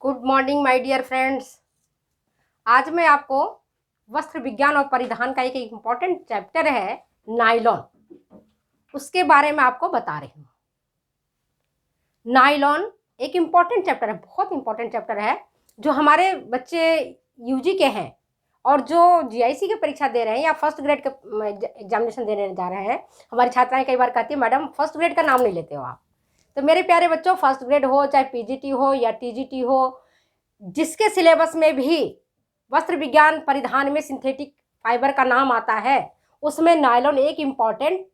Good morning my dear friends. आज मैं आपको वस्त्र विज्ञान और परिधान का एक इम्पॉर्टेंट चैप्टर है नायलॉन, उसके बारे में आपको बता रही हूँ। नायलॉन एक इम्पॉर्टेंट चैप्टर है, बहुत इम्पॉर्टेंट चैप्टर है, जो हमारे बच्चे यूजी के हैं और जो जीआईसी की परीक्षा दे रहे हैं या फर्स्ट ग्रेड का एग्जामिनेशन देने जा रहे हैं। हमारी छात्राएं कई बार कहती है मैडम फर्स्ट ग्रेड का नाम नहीं लेते हो आप। तो मेरे प्यारे बच्चों, फर्स्ट ग्रेड हो चाहे पीजीटी हो या टीजीटी हो, जिसके सिलेबस में भी वस्त्र विज्ञान परिधान में सिंथेटिक फाइबर का नाम आता है, उसमें नायलॉन एक इम्पॉर्टेंट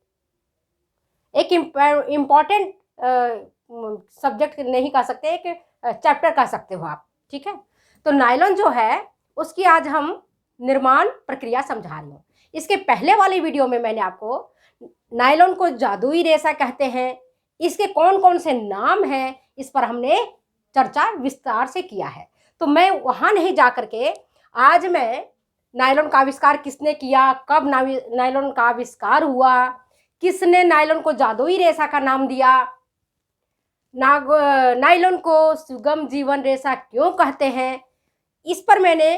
सब्जेक्ट नहीं कह सकते, एक चैप्टर कह सकते हो आप। ठीक है, तो नायलॉन जो है उसकी आज हम निर्माण प्रक्रिया समझा रही हूँ। इसके पहले वाली वीडियो में मैंने आपको नायलॉन को जादुई रेशा कहते हैं, इसके कौन कौन से नाम हैं, इस पर हमने चर्चा विस्तार से किया है। तो मैं वहाँ नहीं जा करके आज मैं नायलॉन का आविष्कार किसने किया, कब नायलॉन का आविष्कार हुआ, किसने नायलॉन को जादुई रेशा का नाम दिया, नायलॉन को सुगम जीवन रेशा क्यों कहते हैं, इस पर मैंने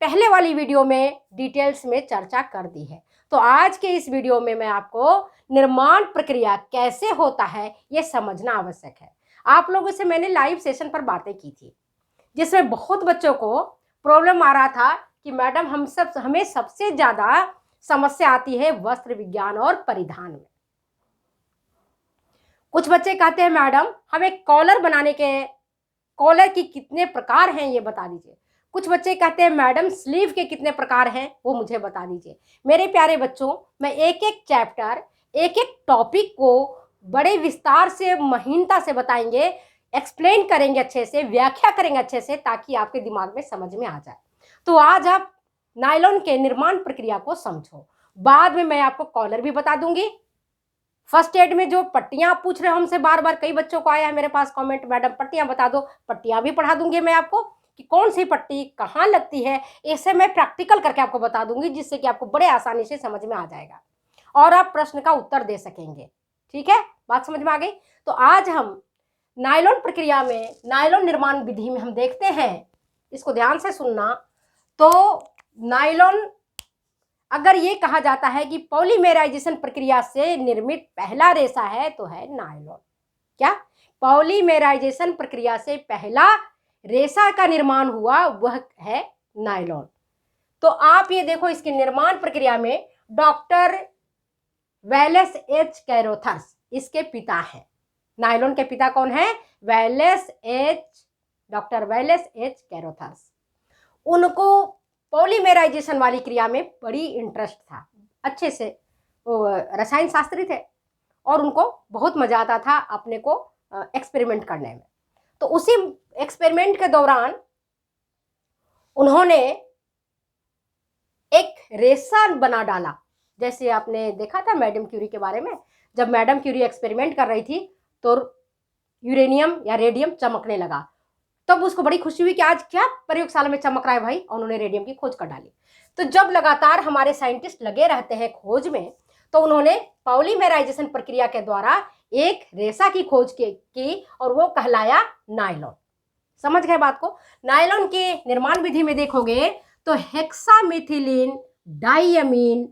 पहले वाली वीडियो में डिटेल्स में चर्चा कर दी है। तो आज के इस वीडियो में मैं आपको निर्माण प्रक्रिया कैसे होता है ये समझना आवश्यक है। आप लोगों से मैंने लाइव सेशन पर बातें की थी, जिसमें बहुत बच्चों को प्रॉब्लम आ रहा था कि मैडम हमें सबसे ज़्यादा समस्या आती है वस्त्र विज्ञान और परिधान में। कुछ बच्चे कहते हैं मैडम हमें कॉलर बनाने के, कॉलर की कितने प्रकार हैं ये बता दीजिए। कुछ बच्चे कहते हैं मैडम स्लीव के कितने प्रकार हैं वो मुझे बता दीजिए। मेरे प्यारे बच्चों, मैं एक एक चैप्टर, एक एक टॉपिक को बड़े विस्तार से, महीनता से बताएंगे, एक्सप्लेन करेंगे अच्छे से, व्याख्या करेंगे अच्छे से, ताकि आपके दिमाग में समझ में आ जाए। तो आज आप नायलॉन के निर्माण प्रक्रिया को समझो। बाद में मैं आपको कॉलर भी बता दूंगी। फर्स्ट एड में जो पट्टियां आप पूछ रहे हो हमसे, बार बार कई बच्चों को आया है मेरे पास कमेंट, मैडम पट्टियां बता दो, पट्टियां भी पढ़ा दूंगी मैं आपको कि कौन सी पट्टी कहाँ लगती है। इसे मैं प्रैक्टिकल करके आपको बता दूंगी, जिससे कि आपको बड़े आसानी से समझ में आ जाएगा और आप प्रश्न का उत्तर दे सकेंगे। ठीक है, बात समझ में आ गई। तो आज हम नायलॉन प्रक्रिया में, नायलॉन निर्माण विधि में हम देखते हैं, इसको ध्यान से सुनना। तो नायलॉन, अगर ये कहा जाता है कि पॉलीमेराइजेशन प्रक्रिया से निर्मित पहला रेशा है तो है नायलॉन। क्या पॉलीमेराइजेशन प्रक्रिया से पहला रेशा का निर्माण हुआ वह है नायलॉन। तो आप ये देखो, इसकी निर्माण प्रक्रिया में डॉक्टर वेलेस एच कैरोथर्स इसके पिता हैं। नायलॉन के पिता कौन है? Doctor Wallace H Carothers. उनको पॉलीमेराइजेशन वाली क्रिया में बड़ी इंटरेस्ट था, अच्छे से रसायन शास्त्री थे और उनको बहुत मजा आता था अपने को एक्सपेरिमेंट करने में। तो उसी एक्सपेरिमेंट के दौरान उन्होंने एक रेशा बना डाला। जैसे आपने देखा था मैडम क्यूरी के बारे में, जब मैडम क्यूरी एक्सपेरिमेंट कर रही थी तो यूरेनियम या रेडियम चमकने लगा, तब उसको बड़ी खुशी हुई कि आज क्या प्रयोगशाला में चमक रहा है भाई, और उन्होंने रेडियम की खोज कर डाली। तो जब लगातार हमारे साइंटिस्ट लगे रहते हैं खोज में, तो उन्होंने पॉलीमेराइजेशन प्रक्रिया के द्वारा एक रेशा की खोज की और वो कहलाया नायलॉन। समझ गए बात को? नायलॉन के निर्माण विधि में देखोगे तो हेक्सामिथिलीन डाइअमीन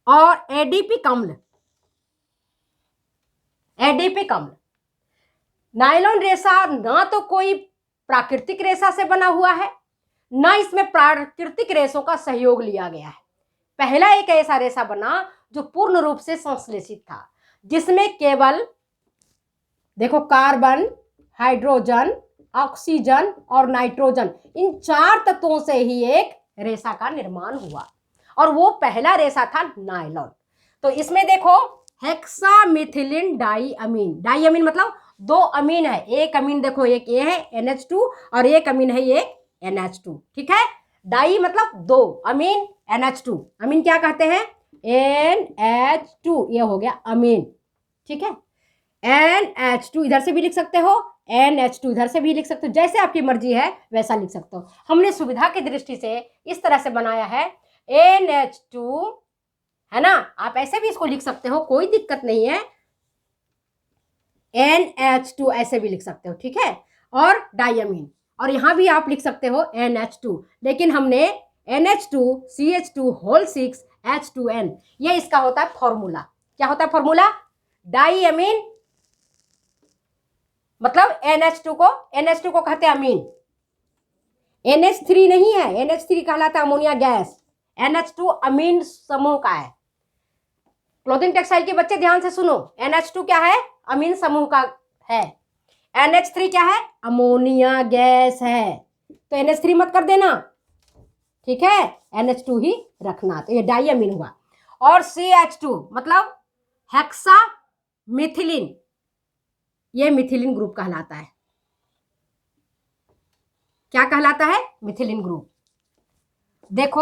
और एडीपिक अम्ल, नायलॉन रेशा ना तो कोई प्राकृतिक रेशा से बना हुआ है, ना इसमें प्राकृतिक रेशों का सहयोग लिया गया है। पहला एक ऐसा रेशा बना जो पूर्ण रूप से संश्लेषित था, जिसमें केवल देखो कार्बन, हाइड्रोजन, ऑक्सीजन और नाइट्रोजन, इन 4 तत्वों से ही एक रेशा का निर्माण हुआ और वो पहला रेशा था नायलॉन। तो इसमें देखो हेक्सामिथिलीन डाइअमीन, डाइअमीन मतलब 2 अमीन है, एक अमीन देखो, एक ये है NH2 और एक अमीन है ये NH2। ठीक है, डाई मतलब 2, अमीन NH2, अमीन क्या कहते हैं? NH2, ये हो गया अमीन। ठीक है, NH2 इधर से भी लिख सकते हो, NH2 इधर से भी लिख सकते हो, जैसे आपकी मर्जी है वैसा लिख सकते हो। हमने सुविधा की दृष्टि से इस तरह से बनाया है NH2, है ना। आप ऐसे भी इसको लिख सकते हो, कोई दिक्कत नहीं है, NH2 ऐसे भी लिख सकते हो। ठीक है, और डाइअमीन, और यहाँ भी आप लिख सकते हो NH2, लेकिन हमने NH2CH2 होल 6 H2N, ये इसका होता है फॉर्मूला। क्या होता है फॉर्मूला? डाइअमीन, मतलब NH2 को कहते हैं अमीन। NH3 नहीं है, NH3 कहलाता है अमोनिया गैस, NH2 अमीन समूह का है। क्लोथिंग टेक्सटाइल के बच्चे ध्यान से सुनो, NH2 क्या है? अमीन समूह का है। NH3 क्या है? अमोनिया गैस है। तो NH3 मत कर देना, ठीक है, NH2 ही रखना। तो ये डाइअमीन हुआ। और CH2 मतलब हेक्सा मिथिलीन, ये मिथिलीन ग्रुप कहलाता है। क्या कहलाता है? Methylene group. देखो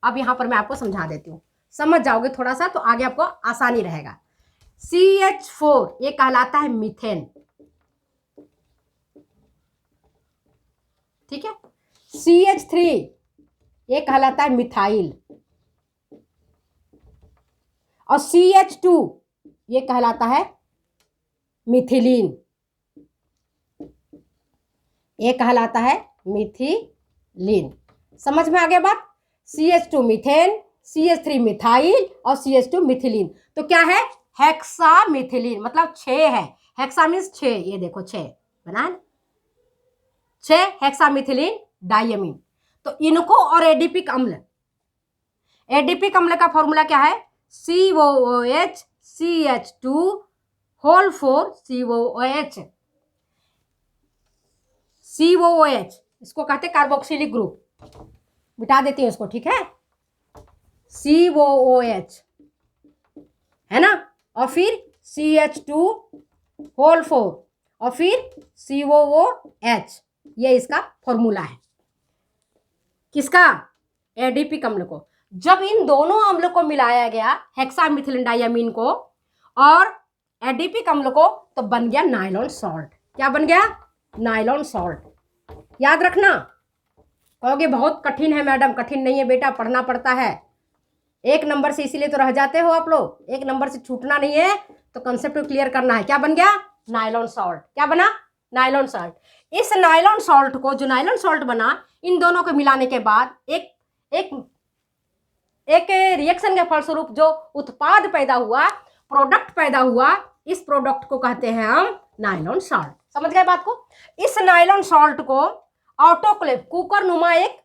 अब यहां पर मैं आपको समझा देती हूं, समझ जाओगे थोड़ा सा तो आगे आपको आसानी रहेगा। CH4 ये कहलाता है मीथेन, ठीक है। CH3 ये कहलाता है मिथाइल, और CH2 ये कहलाता है मिथिलीन, ये कहलाता है मिथिलीन। समझ में आ गया बात? CH2 मीथेन, CH3 मिथाइल और CH2 मिथिलीन। तो क्या है? हेक्सा मिथिलीन, मतलब 6 है। हेक्सा मीन्स 6, ये देखो 6 बना, 6 हेक्सा मिथिलीन डाइअमीन। तो इनको और एडिपिक अम्ल, एडिपिक अम्ल का फॉर्मूला क्या है? COOH CH2 whole 4 COOH। COOH इसको कहते हैं कार्बोक्सिलिक ग्रुप, मिटा देती हूँ इसको, ठीक है। COOH है ना, और फिर CH2 होल 4 और फिर COOH, ये इसका फॉर्मूला है। किसका? एडिपिक अम्ल को। जब इन दोनों अम्ल को मिलाया गया, हेक्सामिथिलीन डाइअमीन को और एडिपिक अम्ल को, तो बन गया नायलॉन सॉल्ट। क्या बन गया? Nylon salt. याद रखना। कहोगे बहुत कठिन है मैडम, कठिन नहीं है बेटा, पढ़ना पड़ता है। 1 नंबर से इसीलिए तो रह जाते हो आप लोग, 1 नंबर से छूटना नहीं है, तो कंसेप्ट को क्लियर करना है। क्या बन गया? Nylon salt. क्या बना? Nylon salt. इस नायलॉन सॉल्ट को, जो नायलॉन सॉल्ट बना, इन दोनों को मिलाने के बाद एक रिएक्शन के फलस्वरूप जो उत्पाद पैदा हुआ, प्रोडक्ट पैदा हुआ, इस प्रोडक्ट को कहते हैं हम नायलॉन सॉल्ट। समझ गए बात को? इस नायलॉन सॉल्ट को ऑटोक्लेव, कुकर नुमा एक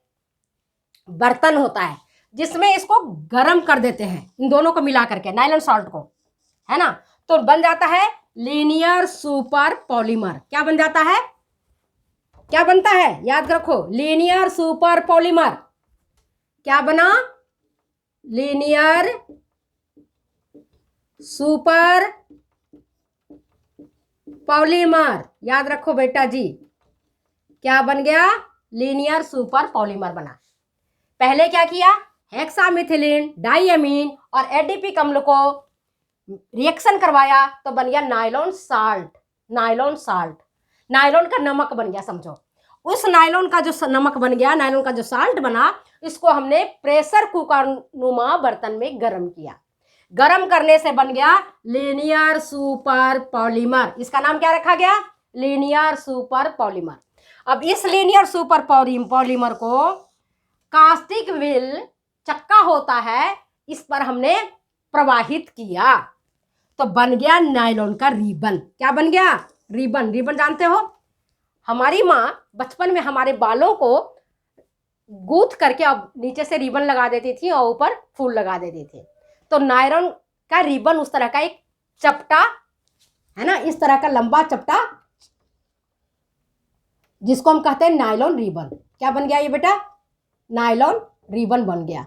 बर्तन होता है जिसमें इसको गर्म कर देते हैं, इन दोनों को मिला करके नायलॉन सॉल्ट को, है ना, तो बन जाता है लीनियर सुपर पॉलीमर। क्या बन जाता है? क्या बनता है? याद रखो, लीनियर सुपर पॉलीमर। क्या बना? Linear super polymer. याद रखो बेटा जी, क्या बन गया? लीनियर सुपर पॉलीमर बना। पहले क्या किया? हेक्सामिथिलीन डाइअमीन और एडिपिक अम्ल को रिएक्शन करवाया तो बन गया nylon salt. Nylon salt, nylon का नमक बन गया, समझो। उस नायलॉन का जो नमक बन गया, नायलॉन का जो साल्ट बना, इसको हमने प्रेशर कुकर नुमा बर्तन में गर्म किया। गर्म करने से बन गया लीनियर सुपर पॉलीमर। इसका नाम क्या रखा गया? Linear super polymer. अब इस लीनियर सुपर पॉलीमर को कास्टिक व्हील, चक्का होता है, इस पर हमने प्रवाहित किया तो बन गया नायलॉन का रिबन। क्या बन गया? रिबन। रिबन जानते हो, हमारी माँ बचपन में हमारे बालों को गूंथ करके अब नीचे से रिबन लगा देती थी और ऊपर फूल लगा देती थी। तो नायलॉन का रिबन उस तरह का एक चपटा है ना, इस तरह का लंबा चपटा, जिसको हम कहते हैं नायलॉन रिबन। क्या बन गया ये बेटा? नायलॉन रिबन बन गया।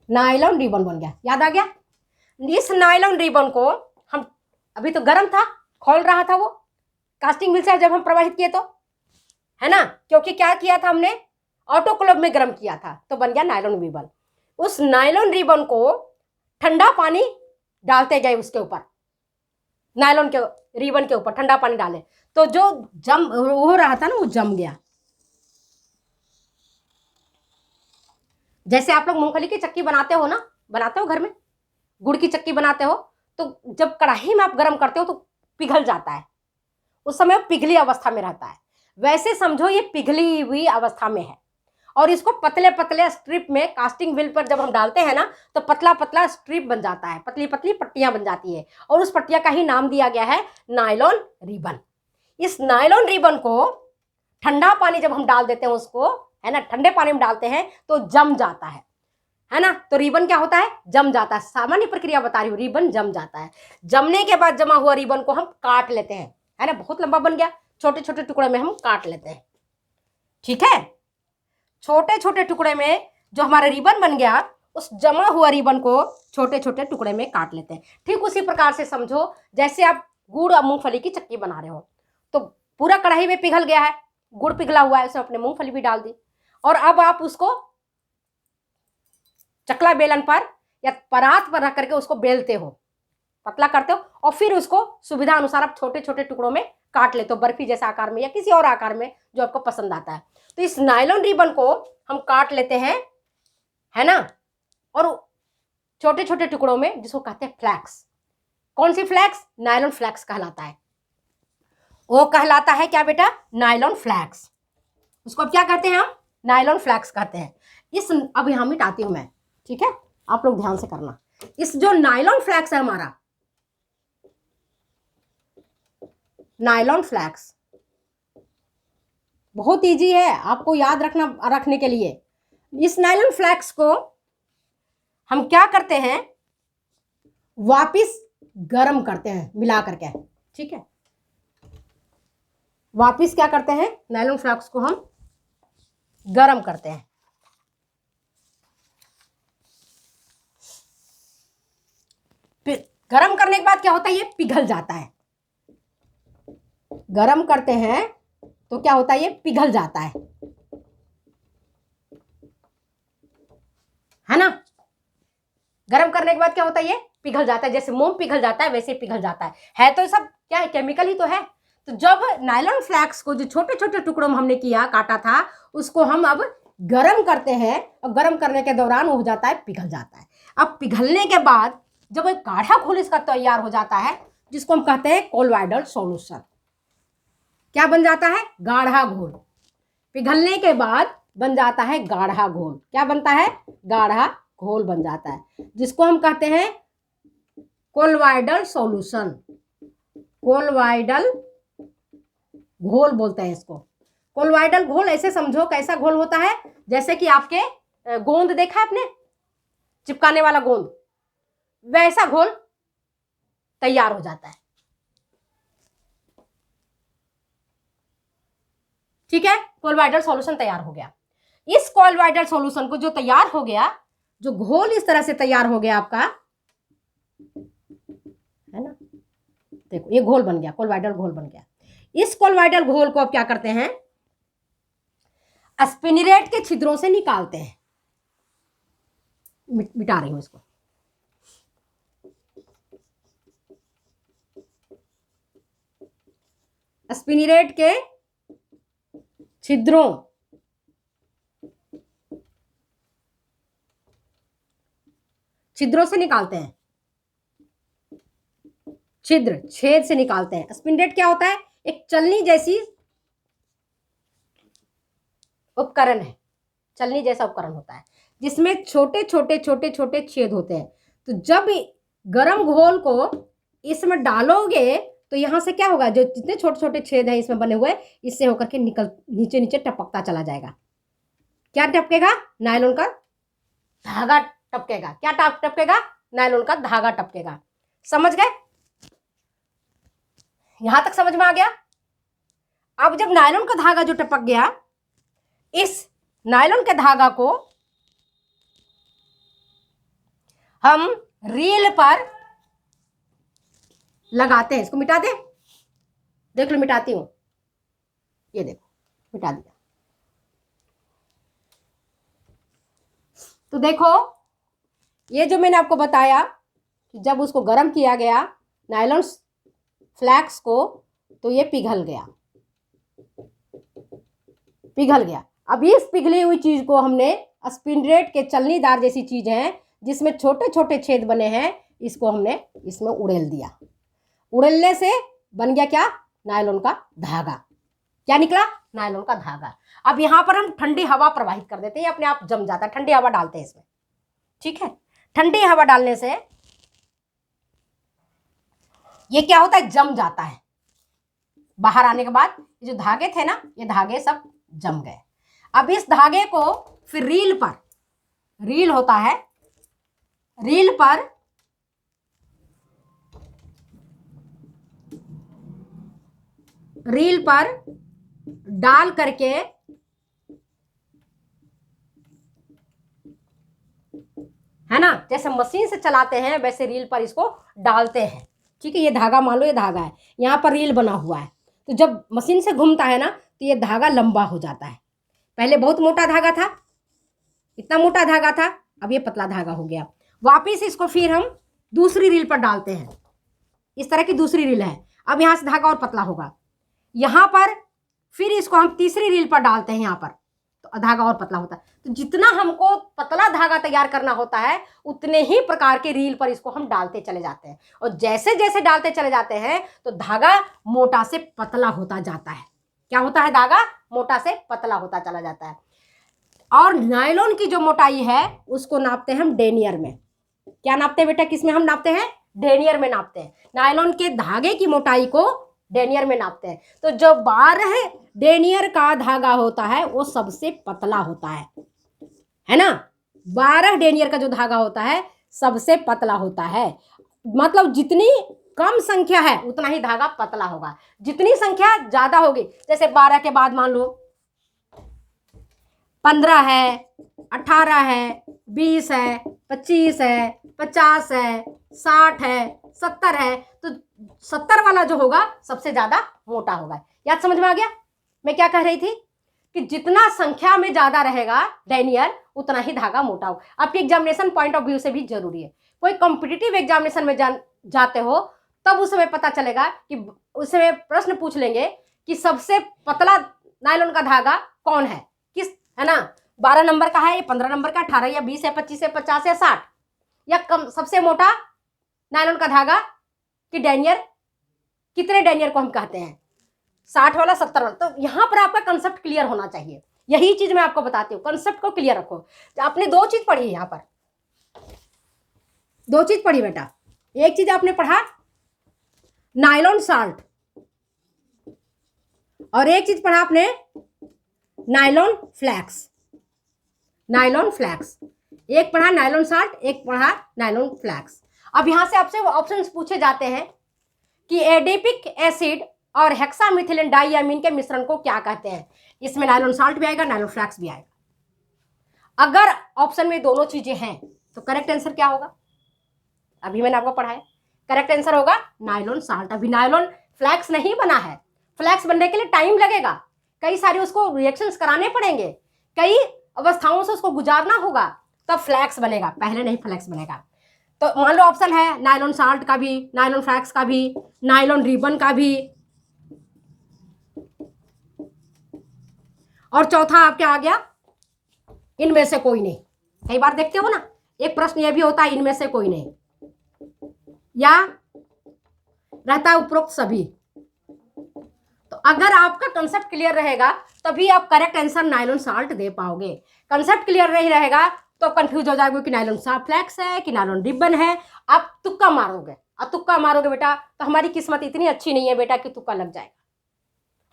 नायलॉन रिबन बन गया। याद आ गया? इस नायलॉन रिबन को हम, अभी तो गर्म था, खोल रहा था वो कास्टिंग व्हील से जब हम प्रवाहित किए तो, है ना, क्योंकि क्या किया था हमने? ऑटोक्लेव में गर्म किया था, तो बन गया नायलॉन रिबन। उस नायलॉन रिबन को ठंडा पानी डालते गए उसके ऊपर, नायलॉन के रिबन के ऊपर ठंडा पानी डाले तो जो जम हो रहा था ना, वो जम गया। जैसे आप लोग मूंगफली की चक्की बनाते हो ना, बनाते हो घर में, गुड़ की चक्की बनाते हो तो जब कढ़ाई में आप गर्म करते हो तो पिघल जाता है, उस समय पिघली अवस्था में रहता है। वैसे समझो ये पिघली हुई अवस्था में है और इसको पतले पतले स्ट्रिप में कास्टिंग व्हील पर जब हम डालते हैं ना तो पतला पतला स्ट्रिप बन जाता है, पतली पतली पट्टियां बन जाती है और उस पट्टिया का ही नाम दिया गया है नायलॉन रिबन। इस नायलॉन रिबन को ठंडा पानी जब हम डाल देते हैं उसको, है ना, ठंडे पानी में डालते हैं तो जम जाता है ना। तो रिबन क्या होता है, जम जाता है। सामान्य प्रक्रिया बता रही हूँ, रिबन जम जाता है। जमने के बाद जमा हुआ रिबन को हम काट लेते हैं, है ना, बहुत लंबा बन गया, छोटे छोटे टुकड़े में हम काट लेते हैं। ठीक है, छोटे छोटे टुकड़े में जो हमारा रिबन बन गया, उस जमा हुआ रिबन को छोटे छोटे टुकड़े में काट लेते हैं। ठीक उसी प्रकार से समझो जैसे आप गुड़ और मूंगफली की चक्की बना रहे हो, तो पूरा कढ़ाई में पिघल गया है, गुड़ पिघला हुआ है, उसमें अपने मूंगफली भी डाल दी और अब आप उसको चकला बेलन पर या परात पर रख करके उसको बेलते हो, पतला करते हो और फिर उसको सुविधा अनुसार आप छोटे छोटे टुकड़ों में काट लेते हो, बर्फी जैसा आकार में या किसी और आकार में जो आपको पसंद आता है। तो इस नायलॉन रिबन को हम काट लेते हैं, है ना, और छोटे छोटे टुकड़ों में, जिसको कहते हैं फ्लैक्स। कौन सी फ्लैक्स, नायलॉन फ्लैक्स कहलाता है। वो कहलाता है क्या बेटा, नायलॉन फ्लैक्स। उसको अब क्या कहते हैं हम, नायलॉन फ्लैक्स कहते हैं। इस अब यहां मिटाती हूं मैं, ठीक है, आप लोग ध्यान से करना। इस जो नायलॉन फ्लैक्स है हमारा, नायलॉन फ्लैक्स बहुत इजी है आपको याद रखने के लिए। इस नायलॉन फ्लैक्स को हम क्या करते हैं, वापिस गरम करते हैं मिला करके, ठीक है। वापिस क्या करते हैं, नायलॉन फ्लैक्स को हम गरम करते हैं। गरम करने के बाद क्या होता है, ये पिघल जाता है। गरम करते हैं तो क्या होता है, ये पिघल जाता है ना। गरम करने के बाद क्या होता है, ये पिघल जाता है, जैसे मोम पिघल जाता है वैसे पिघल जाता है तो सब क्या है, केमिकल ही तो है। तो जब नायलॉन फ्लैक्स को जो छोटे छोटे टुकड़ों में हमने किया, काटा था, उसको हम अब गरम करते हैं और गरम करने के दौरान वो हो जाता है, पिघल जाता है। अब पिघलने के बाद जब एक गाढ़ा घोल इसका तैयार हो जाता है, जिसको हम कहते हैं कोलॉइडल सॉल्यूशन। क्या बन जाता है, गाढ़ा घोल। पिघलने के बाद बन जाता है गाढ़ा घोल। क्या बनता है, गाढ़ा घोल बन जाता है, जिसको हम कहते हैं कोलॉइडल सॉल्यूशन। कोलॉइडल घोल बोलते हैं इसको। कोलॉइडल घोल ऐसे समझो, कैसा घोल होता है, जैसे कि आपके गोंद देखा है आपने, चिपकाने वाला गोंद, वैसा घोल तैयार हो जाता है। ठीक है, कोलॉइडल सॉल्यूशन तैयार हो गया। इस कोलॉइडल सॉल्यूशन को जो तैयार हो गया, जो घोल इस तरह से तैयार हो गया आपका, है ना, देखो ये घोल बन गया, कोलॉइडल घोल बन गया। इस कोलॉइडल घोल को अब क्या करते हैं, स्पिनरेट के छिद्रों से निकालते हैं। मिटा रही हूं इसको। स्पिनरेट के छिद्रों से निकालते हैं, छिद्र, छेद से निकालते हैं। स्पिनरेट क्या होता है, एक चलनी जैसी उपकरण है, चलनी जैसा उपकरण होता है, जिसमें छोटे छोटे छोटे छोटे छेद होते हैं। तो जब गरम घोल को इसमें डालोगे तो यहां से क्या होगा, जो जितने छोटे छोटे छेद हैं इसमें बने हुए, इससे होकर के नीचे नीचे टपकता चला जाएगा। क्या टपकेगा, नायलॉन का धागा टपकेगा। क्या टपकेगा, नायलॉन का धागा टपकेगा। समझ गए, यहां तक समझ में आ गया। अब जब नायलॉन का धागा जो टपक गया, इस नायलॉन के धागा को हम रील पर लगाते हैं। इसको मिटा दे, देख लो मिटाती हूं, ये देखो मिटा दिया। तो देखो ये जो मैंने आपको बताया कि जब उसको गर्म किया गया नायलॉन फ्लैक्स को, तो ये पिघल गया। अब इस पिघली हुई चीज को हमने स्पिनरेट के चलनीदार जैसी चीज है, जिसमें छोटे छोटे छेद बने हैं, इसको हमने इसमें उड़ेल दिया। उड़ेलने से बन गया क्या? नायलॉन का धागा। क्या निकला? नायलॉन का धागा। अब यहाँ पर हम ठंडी हवा प्रवाहित कर देते हैं, अपने आप जम जाता है। ठंडी हवा डालते हैं इसमें, ठीक है। ठंडी हवा डालने से ये क्या होता है? जम जाता है। बाहर आने के बाद जो धागे थे ना, ये धागे सब जम गए। अब इस धागे को फिर रील पर, रील होता है, रील पर डाल करके है ना, जैसे मशीन से चलाते हैं वैसे रील पर इसको डालते हैं, ठीक है। ये धागा मान लो, ये धागा है, यहाँ पर रील बना हुआ है, तो जब मशीन से घूमता है ना तो ये धागा लंबा हो जाता है। पहले बहुत मोटा धागा था, इतना मोटा धागा था, अब ये पतला धागा हो गया। वापिस इसको फिर हम दूसरी रील पर डालते हैं, इस तरह की दूसरी रील है। अब यहाँ से धागा और पतला होगा। यहाँ पर फिर इसको हम तीसरी रील पर डालते हैं, यहाँ पर तो धागा और पतला होता है। तो जितना हमको पतला धागा तैयार करना होता है उतने ही प्रकार के रील पर इसको हम डालते चले जाते हैं, और जैसे जैसे डालते चले जाते हैं तो धागा मोटा से पतला होता जाता है। क्या होता है? धागा मोटा से पतला होता चला जाता है। और नायलॉन की जो मोटाई है उसको नापते हैं हम डेनियर में। क्या नापते हैं बेटा? किसमें हम नापते हैं? डेनियर में नापते हैं। नायलॉन के धागे की मोटाई को डेनियर में नापते हैं। तो जो 12 डेनियर का धागा होता है वो सबसे पतला होता है ना। 12 डेनियर का जो धागा होता है सबसे पतला होता है। मतलब जितनी कम संख्या है उतना ही धागा पतला होगा। जितनी संख्या ज्यादा होगी, जैसे 12 के बाद मान लो 15 है, 18 है, 20 है, 25 है, 50 है, 60 है, 70 है, तो 70 वाला जो होगा सबसे ज्यादा मोटा होगा। याद समझ में आ गया मैं क्या कह रही थी? कि जितना संख्या में ज्यादा रहेगा डेनियर उतना ही धागा मोटा होगा। आपके एग्जामिनेशन पॉइंट ऑफ व्यू से भी जरूरी है। कोई कॉम्पिटिटिव एग्जामिनेशन में जाते हो तब उस समय पता चलेगा कि उसमें प्रश्न पूछ लेंगे कि सबसे पतला नायलॉन का धागा कौन है, किस, है ना। 12 नंबर का है, 15 नंबर का, 18 या 20 या 25 या 50 या 60, या कम सबसे मोटा नायलॉन का धागा कि डेनियर, कितने डेनियर को हम कहते हैं? 60 वाला, 70 वाला। तो यहाँ पर आपका कंसेप्ट क्लियर होना चाहिए। यही चीज मैं आपको बताती हूँ, कंसेप्ट को क्लियर रखो। आपने 2 चीज पढ़ी, यहाँ पर 2 चीज पढ़ी बेटा। एक चीज आपने पढ़ा नायलॉन साल्ट, और एक चीज पढ़ा आपने नायलॉन फ्लैक्स। नायलॉन फ्लैक्स, एक पढ़ा नायलॉन साल्ट, एक पढ़ा नायलॉन फ्लैक्स। अब यहां से आपसे ऑप्शंस पूछे जाते हैं कि एडिपिक एसिड और हेक्सामिथिलीन डाइअमीन के मिश्रण को क्या कहते हैं। इसमें नायलॉन साल्ट भी आएगा, नायलॉन फ्लैक्स भी आएगा। अगर ऑप्शन में दोनों चीजें हैं तो करेक्ट आंसर क्या होगा? अभी मैंने आपको पढ़ाया, करेक्ट आंसर होगा नायलॉन साल्ट। अभी नायलॉन फ्लैक्स नहीं बना है। फ्लैक्स बनने के लिए टाइम लगेगा, कई सारे उसको रिएक्शंस कराने पड़ेंगे, कई अवस्थाओं से उसको गुजारना होगा, तब फ्लैक्स बनेगा, पहले नहीं फ्लैक्स बनेगा। तो मान लो ऑप्शन है नायलॉन साल्ट का भी, नायलॉन फ्लैक्स का भी, नायलॉन रिबन का भी, और चौथा आपके आ गया इनमें से कोई नहीं। कई बार देखते हो ना, एक प्रश्न ये भी होता है इनमें से कोई नहीं, या रहता है उपरोक्त सभी। तो अगर आपका कंसेप्ट क्लियर रहेगा तभी आप करेक्ट आंसर नायलॉन साल्ट दे पाओगे। कंसेप्ट क्लियर नहीं रहेगा तो कंफ्यूज हो जाओगे कि नायलॉन फ्लैक्स है कि नायलॉन रिबन है। आप तुक्का मारोगे, और तुक्का मारोगे बेटा तो हमारी किस्मत इतनी अच्छी नहीं है बेटा कि तुक्का लग जाएगा।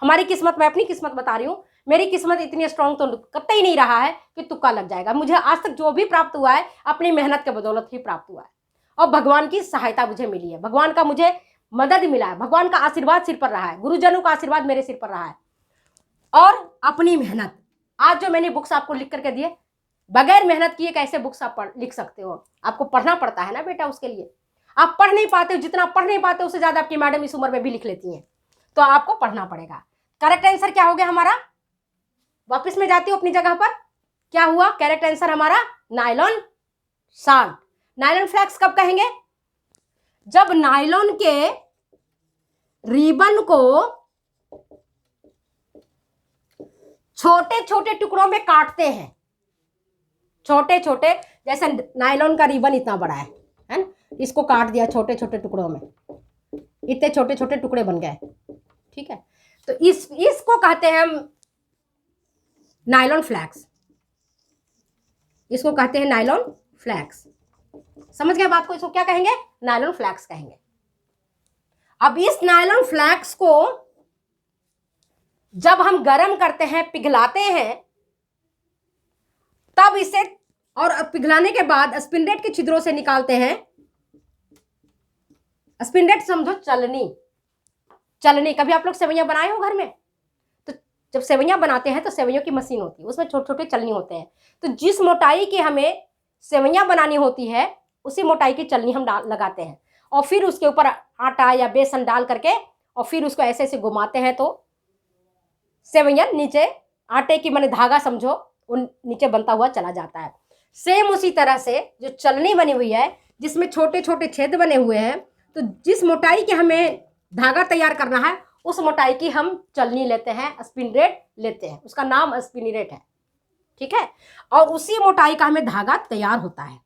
हमारी किस्मत, मैं अपनी किस्मत बता रही हूँ, मेरी किस्मत इतनी स्ट्रांग तो कतई नहीं रहा है कि तुक्का लग जाएगा। मुझे आज तक जो भी प्राप्त हुआ है अपनी मेहनत के बदौलत ही प्राप्त हुआ है, और भगवान की सहायता मुझे मिली है, भगवान का मुझे मदद मिला है, भगवान का आशीर्वाद सिर पर रहा है, गुरुजनों का आशीर्वाद मेरे सिर पर रहा है, और अपनी मेहनत। आज जो मैंने बुक्स आपको लिख करके दिए, बगैर मेहनत किए कैसे बुक्स आप लिख सकते हो? आपको पढ़ना पड़ता है ना बेटा, उसके लिए आप पढ़ नहीं पाते हो। जितना पढ़ नहीं पाते उससे ज्यादा आपकी मैडम इस उम्र में भी लिख लेती हैं, तो आपको पढ़ना पड़ेगा। करेक्ट आंसर क्या हो गया हमारा? वापस में जाती हूँ अपनी जगह पर, क्या हुआ करेक्ट आंसर हमारा? Nylon salt. नायलॉन फ्लैक्स कब कहेंगे? जब नायलॉन के रिबन को छोटे छोटे टुकड़ों में काटते हैं, छोटे छोटे, जैसे नायलॉन का रिबन इतना बड़ा है ना, इसको काट दिया छोटे छोटे टुकड़ों में, इतने छोटे छोटे टुकड़े बन गए, ठीक है। तो इसको कहते हैं हम नायलॉन फ्लैक्स, इसको कहते हैं नायलॉन फ्लैक्स। समझ गए बात को? इसको क्या कहेंगे? नायलॉन फ्लैक्स कहेंगे। अब इस नायलॉन फ्लैक्स को जब हम गर्म करते हैं, पिघलाते हैं, तब इसे और पिघलाने के बाद स्पिंडलेट के छिद्रों से निकालते हैं। स्पिंडलेट समझो चलनी, चलनी। कभी आप लोग सेवइयां बनाए हो घर में? तो जब सेवइयां बनाते हैं तो सेवइयों की मशीन होती है, उसमें छोटे छोटे चलनी होते हैं। तो जिस मोटाई की हमें सेवइयां बनानी होती है उसी मोटाई की चलनी हम लगाते हैं, और फिर उसके ऊपर आटा या बेसन डाल करके और फिर उसको ऐसे ऐसे घुमाते हैं तो सेवइयां नीचे आटे की माने धागा समझो उन नीचे बनता हुआ चला जाता है। सेम उसी तरह से जो चलनी बनी हुई है जिसमें छोटे छोटे छेद बने हुए हैं, तो जिस मोटाई के हमें धागा तैयार करना है उस मोटाई की हम चलनी लेते हैं, स्पिनरेट लेते हैं, उसका नाम स्पिनरेट है, ठीक है। और उसी मोटाई का हमें धागा तैयार होता है,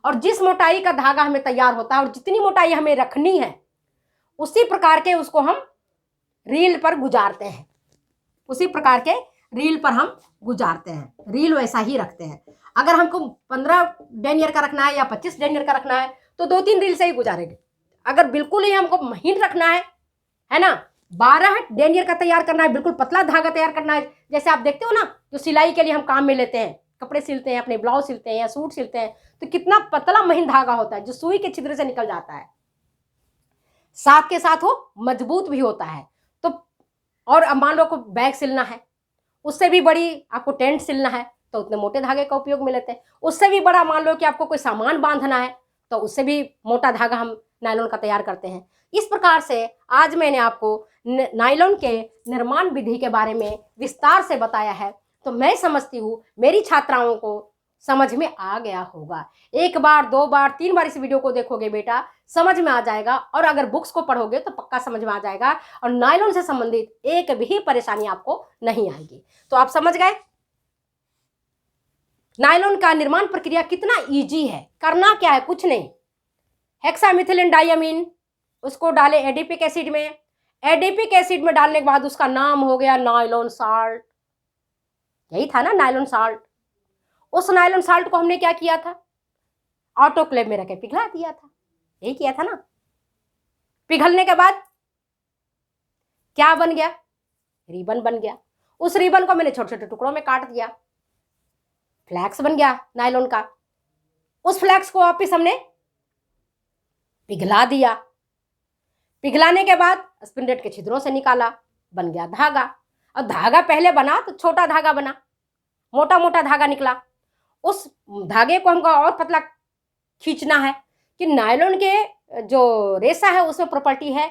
और जिस मोटाई का धागा हमें तैयार होता है और जितनी मोटाई हमें रखनी है उसी प्रकार के उसको हम रील पर गुजारते हैं, उसी प्रकार के रील पर हम गुजारते हैं। रील वैसा ही रखते हैं। अगर हमको 15 डेनियर का रखना है या 25 डेनियर का रखना है तो 2-3 रील से ही गुजारेंगे। अगर बिल्कुल ही हमको महीन रखना है ना, 12 डेनियर का तैयार करना है, बिल्कुल पतला धागा तैयार करना है, जैसे आप देखते हो ना जो सिलाई के लिए हम काम में लेते हैं, कपड़े सिलते हैं, अपने ब्लाउज सिलते हैं या सूट सिलते हैं, तो कितना पतला महीन धागा होता है जो सुई के छिद्र से निकल जाता है, साथ के साथ वो मजबूत भी होता है। तो और अब मान लो को बैग सिलना है, उससे भी बड़ी आपको टेंट सिलना है तो उतने मोटे धागे का उपयोग में लेते हैं। उससे भी बड़ा मान लो कि आपको कोई सामान बांधना है तो उससे भी मोटा धागा हम नायलॉन का तैयार करते हैं। इस प्रकार से आज मैंने आपको नायलॉन के निर्माण विधि के बारे में विस्तार से बताया है। तो मैं समझती हूँ मेरी छात्राओं को समझ में आ गया होगा। 1 बार 2 बार 3 बार इस वीडियो को देखोगे बेटा, समझ में आ जाएगा, और अगर बुक्स को पढ़ोगे तो पक्का समझ में आ जाएगा, और नायलॉन से संबंधित एक भी परेशानी आपको नहीं आएगी। तो आप समझ गए नायलॉन का निर्माण प्रक्रिया कितना इजी है। करना क्या है, कुछ नहीं, हेक्सामिथिलिन डाइअमीन उसको डालें एडिपिक एसिड में, एडिपिक एसिड में डालने के बाद उसका नाम हो गया नायलॉन साल्ट, यही था ना नायलॉन साल्ट। उस नायलॉन साल्ट को हमने क्या किया था, ऑटोक्लेव में रखे पिघला दिया था, यही किया था ना। पिघलने के बाद क्या बन गया, रिबन बन गया। उस रिबन को मैंने छोटे छोटे टुकड़ों में काट दिया, फ्लैक्स बन गया नायलॉन का। उस फ्लैक्स को वापिस हमने पिघला दिया, पिघलाने के बाद स्पिंडलेट के छिद्रों से निकाला, बन गया धागा। और धागा पहले बना तो छोटा धागा बना, मोटा मोटा धागा निकला। उस धागे को हमको और पतला खींचना है कि नायलॉन के जो रेशा है उसमें प्रॉपर्टी है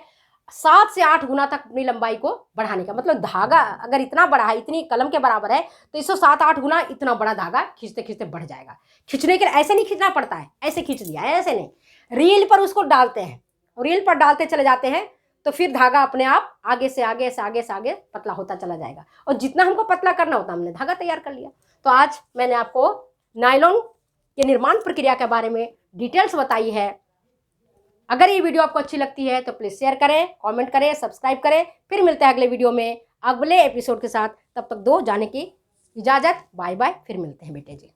7 से 8 गुना तक अपनी लंबाई को बढ़ाने का। मतलब धागा अगर इतना बड़ा है, इतनी कलम के बराबर है, तो इसको 7-8 गुना इतना बड़ा धागा खींचते खींचते बढ़ जाएगा। खींचने के लिए ऐसे नहीं खींचना पड़ता है, ऐसे खींच दिया है, ऐसे नहीं, रील पर उसको डालते हैं, रील पर डालते चले जाते हैं, तो फिर धागा अपने आप आगे से आगे से आगे से आगे पतला होता चला जाएगा। और जितना हमको पतला करना होता हमने धागा तैयार कर लिया। तो आज मैंने आपको नायलॉन के निर्माण प्रक्रिया के बारे में डिटेल्स बताई है। अगर ये वीडियो आपको अच्छी लगती है तो प्लीज़ शेयर करें, कमेंट करें, सब्सक्राइब करें। फिर मिलते हैं अगले वीडियो में अगले एपिसोड के साथ। तब तक दो जाने की इजाज़त, बाय बाय। फिर मिलते हैं बेटे जी।